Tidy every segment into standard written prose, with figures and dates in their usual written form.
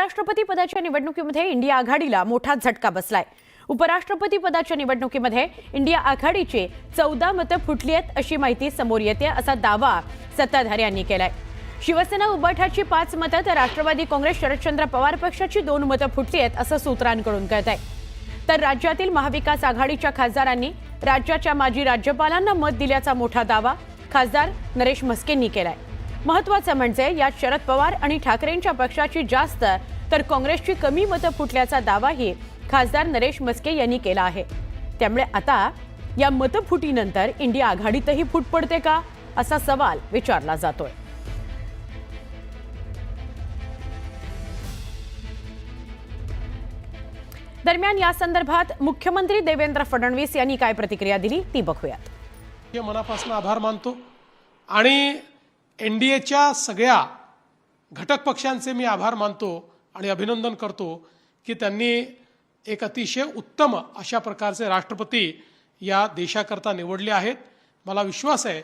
उपराष्ट्रपती पदाच्या निवडणुकीमध्ये इंडिया आघाडीला मोठा झटका बसलाय। उपराष्ट्रपती पदाच्या निवडणुकीमध्ये इंडिया आघाडीची 14 मतं फुटली आहेत अशी माहिती समोर येते, असा दावा सत्ताधाऱ्यांनी केलाय। शिवसेना उबाठाची 5 मतं तर राष्ट्रवादी काँग्रेस शरदचंद्र पवार पक्षाची 2 मतं फुटली आहेत असं सूत्रांकडून कळतंय। तर राज्यातील महाविकास आघाडीच्या खासदारांनी राज्याच्या माजी राज्यपालांना मत दिल्याचा मोठा दावा खासदार नरेश म्हस्केंनी केलाय। महत्त्वाचं म्हणजे यात शरद पवार आणि ठाकरेंच्या पक्षाची जास्त तर काँग्रेसची कमी मतं फुटल्याचा दावाही खासदार नरेश म्हस्के यांनी केला आहे। त्यामुळे आता या मतफुटीनंतर इंडिया आघाडीतही फूट पडते का असा सवाल विचारला जातोय। दरम्यान या संदर्भात मुख्यमंत्री देवेंद्र फडणवीस यांनी काय प्रतिक्रिया दिली ती बघूयात। मी मनापासून आभार मानतो आणि एनडीएच्या सगळ्या घटक पक्षांचे मी आभार मानतो आणि अभिनंदन करतो की त्यांनी एक अतिशय उत्तम अशा प्रकारचे राष्ट्रपती या देशाकरता निवडले आहेत। मला विश्वास आहे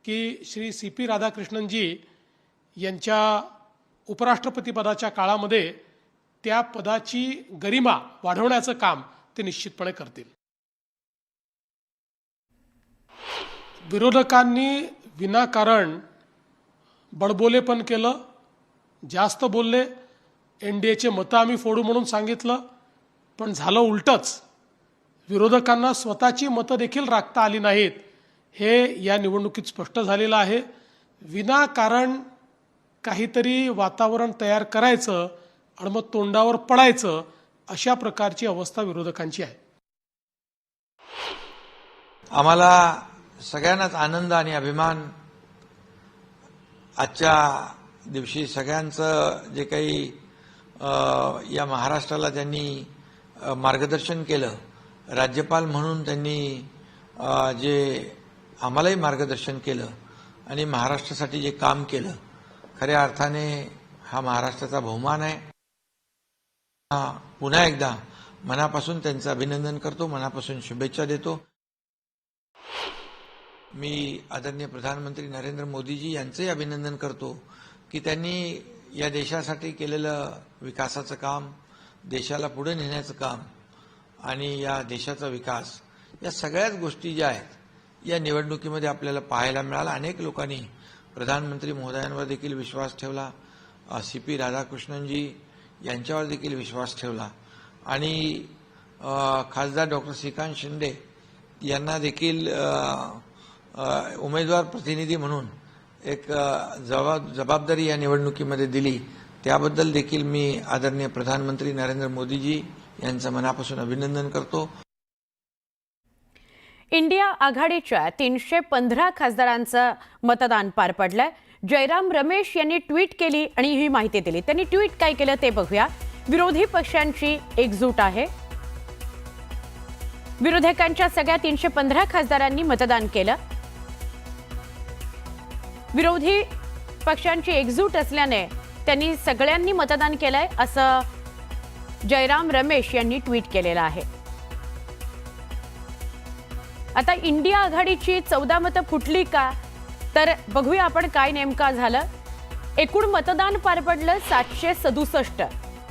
की श्री CP राधाकृष्णनजी यांच्या उपराष्ट्रपती पदाच्या काळामध्ये त्या पदाची गरिमा वाढवण्याचं काम ते निश्चितपणे करतील। विरोधकांनी विनाकारण बडबोलेपण केलं, जास्त बोलले, एनडीएचे मतं आम्ही फोडू म्हणून सांगितलं, पण झालं उलटच। विरोधकांना स्वतःची मतं देखील राखता आली नाहीत हे या निवडणुकीत स्पष्ट झालेलं आहे। विनाकारण काहीतरी वातावरण तयार करायचं आणि मग तोंडावर पडायचं अशा प्रकारची अवस्था विरोधकांची आहे। आम्हाला सगळ्यांनाच आनंद आणि अभिमान आजच्या दिवशी सगळ्यांचं जे काही या महाराष्ट्राला त्यांनी मार्गदर्शन केलं, राज्यपाल म्हणून त्यांनी जे आम्हालाही मार्गदर्शन केलं आणि महाराष्ट्रासाठी जे काम केलं, खऱ्या अर्थाने हा महाराष्ट्राचा बहुमान आहे। पुन्हा एकदा मनापासून त्यांचं अभिनंदन करतो, मनापासून शुभेच्छा देतो। मी आदरणीय प्रधानमंत्री नरेंद्र मोदीजी यांचंही अभिनंदन करतो की त्यांनी या देशासाठी केलेलं विकासाचं काम, देशाला पुढे नेण्याचं काम आणि या देशाचा विकास, या सगळ्याच गोष्टी ज्या आहेत या निवडणुकीमध्ये आपल्याला पाहायला मिळाला। अनेक लोकांनी प्रधानमंत्री महोदयांवर देखील विश्वास ठेवला, CP राधाकृष्णनजी यांच्यावर देखील विश्वास ठेवला आणि खासदार डॉक्टर श्रीकांत शिंदे यांना देखील उमेदवार प्रतिनिधी म्हणून एक जबाबदारी या निवडणुकीमध्ये दिली। त्याबद्दल देखील मी आदरणीय प्रधानमंत्री नरेंद्र मोदीजी यांचं मनापासून अभिनंदन करतो। इंडिया आघाडीच्या 315 खासदारांचं मतदान पार पडलंय। जयराम रमेश यांनी ट्विट केली आणि ही माहिती दिली। त्यांनी ट्विट काय केलं ते बघूया। विरोधी पक्षांची एकजूट आहे। विरोधकांच्या सगळ्या 315 खासदारांनी मतदान केलं। विरोधी पक्षांची एकजूट असल्याने त्यांनी सगळ्यांनी मतदान केलंय असं जयराम रमेश यांनी ट्विट केलेलं आहे। आता इंडिया आघाडीची 14 मतं फुटली का तर बघूया आपण काय नेमका झालं। एकूण मतदान पार पडलं 767,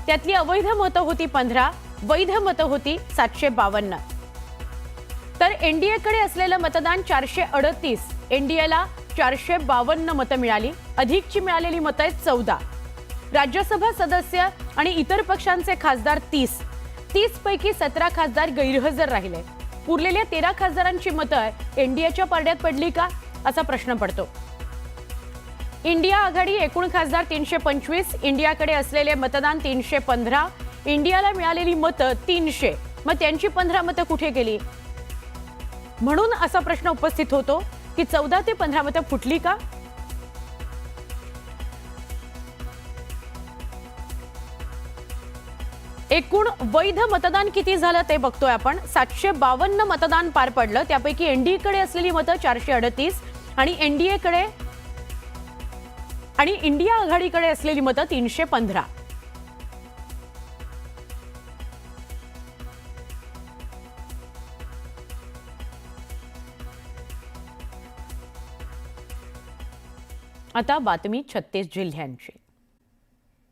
त्यातली अवैध मतं होती 15, वैध मतं होती 752। तर एनडीएकडे असलेलं मतदान 438, एनडीएला 452 मतं मिळाली, अधिकची मिळालेली मतं आहेत 14। राज्यसभा सदस्य आणि इतर पक्षांचे खासदार 30 पैकी 17 खासदार गैरहजर राहिले। उरलेल्या 13 खासदारांची मतं एनडीएच्या पारड्यात पडली का असा प्रश्न पडतो। इंडिया आघाडी एकूण खासदार 325, इंडियाकडे असलेले मतदान 315, इंडियाला मिळालेली मतं 300, मग त्यांची 15 मतं कुठे गेली? म्हणून असा प्रश्न उपस्थित होतो की 14 ते 15 मतं फुटली का? एकूण वैध मतदान किती झालं ते बघतोय आपण। 752 मतदान पार पडलं, त्यापैकी एनडीएकडे असलेली मतं 438 आणि इंडिया आघाडीकडे असलेली मतं 315। आता बातमी 36 जिल्ह्यांची।